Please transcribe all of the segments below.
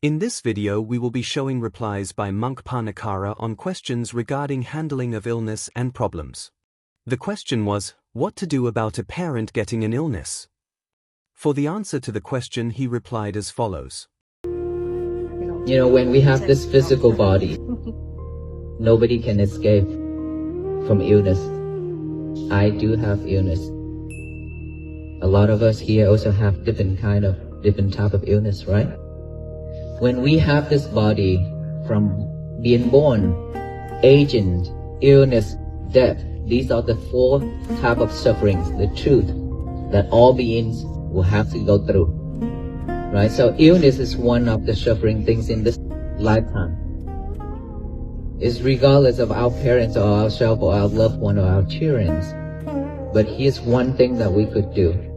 In this video we will be showing replies by Monk Pannakara on questions regarding handling of illness and problems. The question was, what to do about a parent getting an illness? For the answer to the question he replied as follows. When we have this physical body, nobody can escape from illness. I do have illness. A lot of us here also have different type of illness, right? When we have this body, from being born, aging, illness, death, these are the 4 types of sufferings, the truth that all beings will have to go through. Right? So illness is one of the suffering things in this lifetime. It's regardless of our parents or ourselves or our loved one or our children. But here's one thing that we could do.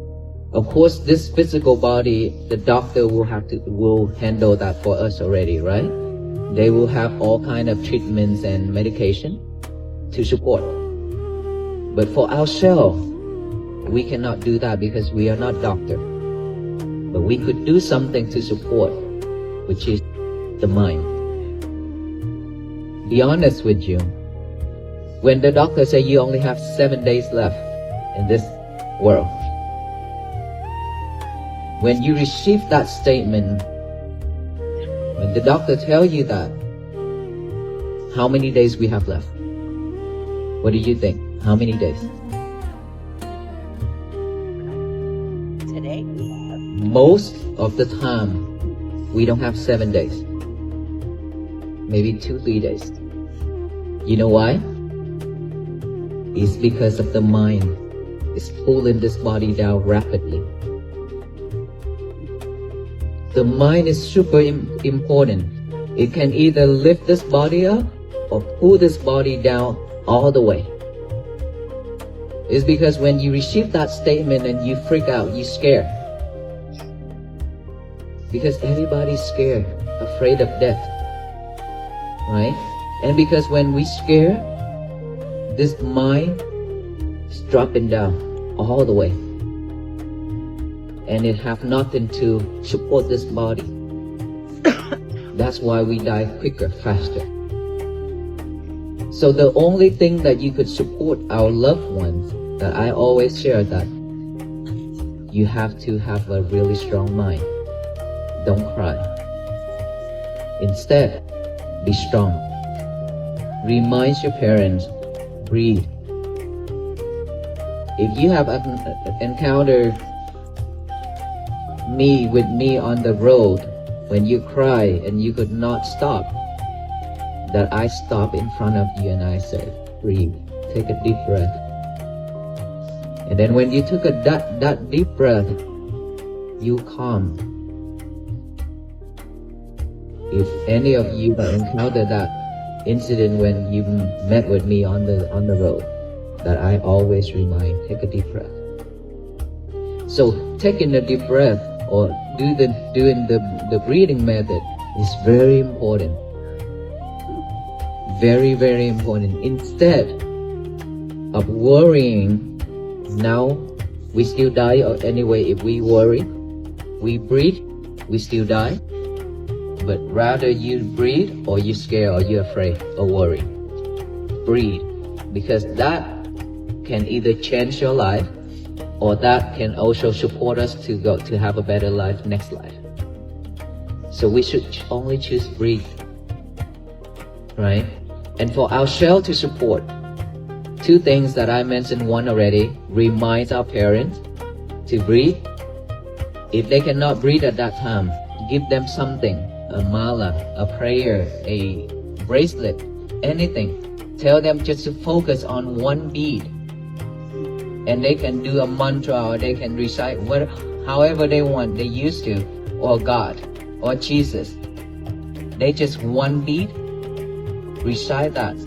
Of course, this physical body, the doctor will handle that for us already, right? They will have all kind of treatments and medication to support. But for ourselves, we cannot do that because we are not doctor. But we could do something to support, which is the mind. Be honest with you. When the doctor says you only have 7 days left in this world, when you receive that statement, when the doctor tells you that, how many days we have left? What do you think? How many days? Today? Most of the time, we don't have 7 days. Maybe 2-3 days. You know why? It's because of the mind. It's pulling this body down rapidly. The mind is super important. It can either lift this body up or pull this body down all the way. It's because when you receive that statement and you freak out, you scare. Because everybody's scared, afraid of death. Right? And because when we scare, this mind is dropping down all the way. And it have nothing to support this body. That's why we die quicker, faster. So the only thing that you could support our loved ones, that I always share, that you have to have a really strong mind. Don't cry. Instead, be strong. Remind your parents, breathe. If you have encountered with me on the road, when you cry and you could not stop, that I stop in front of you and I said, breathe, take a deep breath. And then when you took that deep breath, you calm. If any of you encountered that incident when you met with me on the road, that I always remind, take a deep breath. So taking a deep breath or doing the breathing method is very important. Very, very important. Instead of worrying, now we still die anyway. If we worry, we breathe, we still die. But rather you breathe or you scare or you're afraid or worry. Breathe, because that can either change your life or that can also support us to have a better life next life. So we should only choose breathe, right? And for ourselves to support, 2 things that I mentioned, one already, remind our parents to breathe. If they cannot breathe at that time, give them something, a mala, a prayer, a bracelet, anything. Tell them just to focus on one bead. And they can do a mantra or they can recite however they want, they used to, or God, or Jesus. They just one bead, recite that,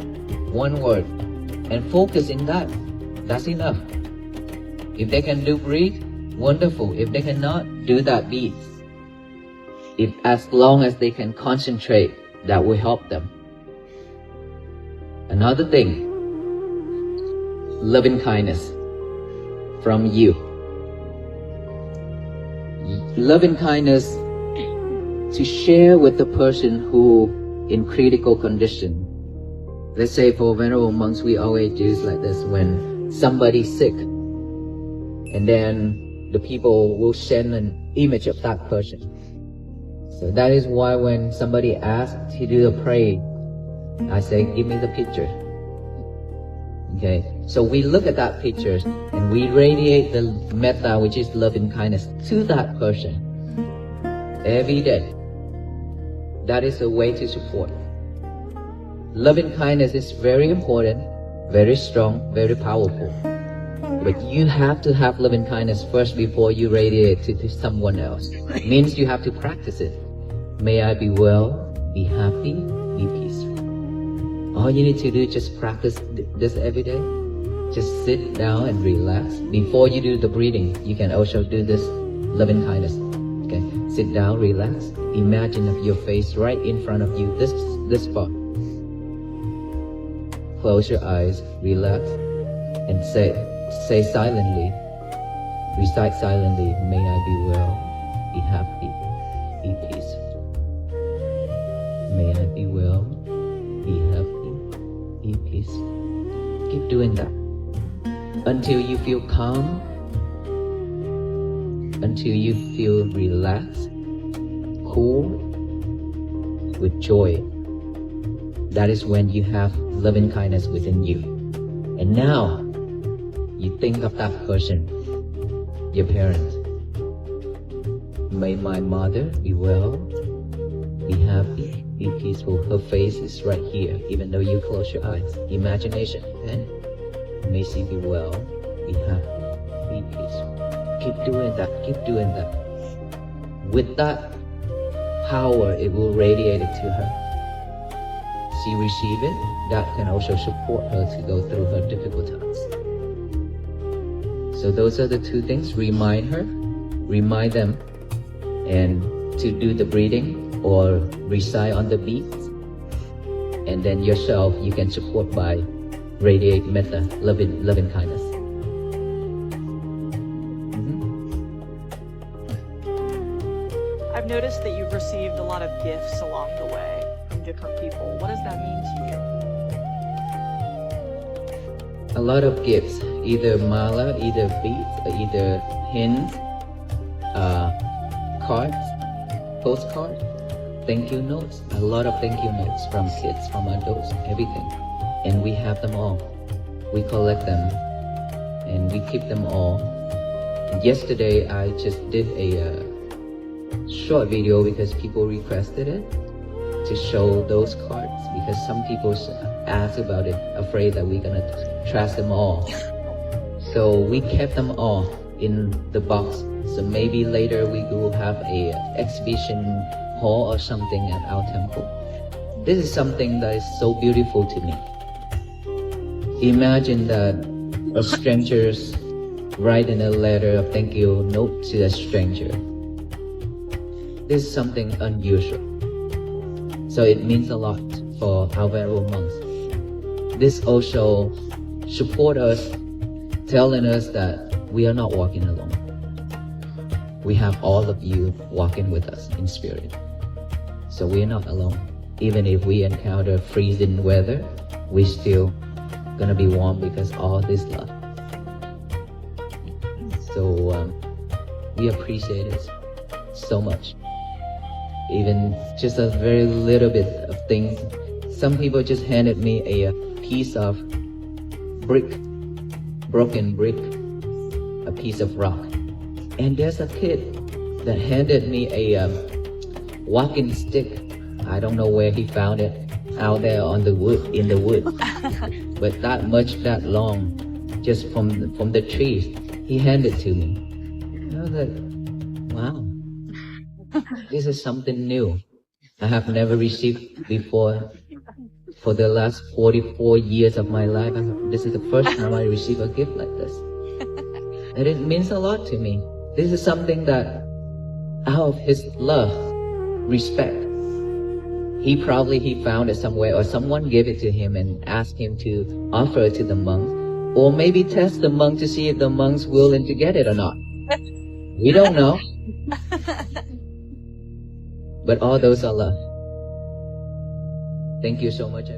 one word, and focus in that. That's enough. If they can do breathe, wonderful. If they cannot, do that bead. As long as they can concentrate, that will help them. Another thing, loving kindness from you. Loving kindness to share with the person who in critical condition. Let's say for venerable monks, we always do like this when somebody's sick, and then the people will send an image of that person. So that is why when somebody asks to do the pray, I say, give me the picture. Okay, so we look at that picture and we radiate the metta, which is love and kindness, to that person every day. That is a way to support. Love and kindness is very important, very strong, very powerful. But you have to have love and kindness first before you radiate it to someone else. It means you have to practice it. May I be well, be happy, be peaceful. All you need to do is just practice this every day. Just sit down and relax. Before you do the breathing, you can also do this love and kindness. Okay, sit down, relax. Imagine of your face right in front of you, this spot. Close your eyes, relax, and say silently, recite silently, may I be well, be happy, be peaceful. May I be well, be happy, be peaceful. Keep doing that until you feel calm, until you feel relaxed, cool, with joy. That is when you have love and kindness within you. And now, you think of that person, your parents. May my mother be well, be happy, be peaceful. Her face is right here, even though you close your eyes. Imagination, and may she be well, be happy, be peaceful. Keep doing that, keep doing that. With that power, it will radiate it to her. She receive it, that can also support her to go through her difficult times. So those are the two things. Remind her, remind them, and to do the breathing or recite on the beats. And then yourself, you can support by radiate metta, love and kindness. I've noticed that you've received a lot of gifts along the way from different people. What does that mean to you? A lot of gifts, either mala, either beads, or either hints, cards, postcards, thank you notes, a lot of thank you notes from kids, from adults, everything. And we have them all. We collect them and we keep them all. And yesterday I just did a short video because people requested it to show those cards, because some people asked about it, afraid that we're gonna trash them all. So we kept them all in the box. So maybe later we will have a exhibition hall or something at our temple. This is something that is so beautiful to me. Imagine that a stranger's writing a letter of thank you note to a stranger. This is something unusual. So it means a lot for our venerable monks. This also support us, telling us that we are not walking alone. We have all of you walking with us in spirit. So we are not alone. Even if we encounter freezing weather, we still gonna be warm because all this love. So we appreciate it so much. Even just a very little bit of things. Some people just handed me a piece of brick, broken brick, a piece of rock. And there's a kid that handed me a walking stick. I don't know where he found it, out there on the wood, in the wood. But that much, that long, just from the trees, he handed to me. And I was like, wow, this is something new. I have never received before. For the last 44 years of my life, this is the first time I receive a gift like this. And it means a lot to me. This is something that, out of his love, respect, he found it somewhere, or someone gave it to him and asked him to offer it to the monk, or maybe test the monk to see if the monk's willing to get it or not. We don't know. but all those are love. Thank you so much.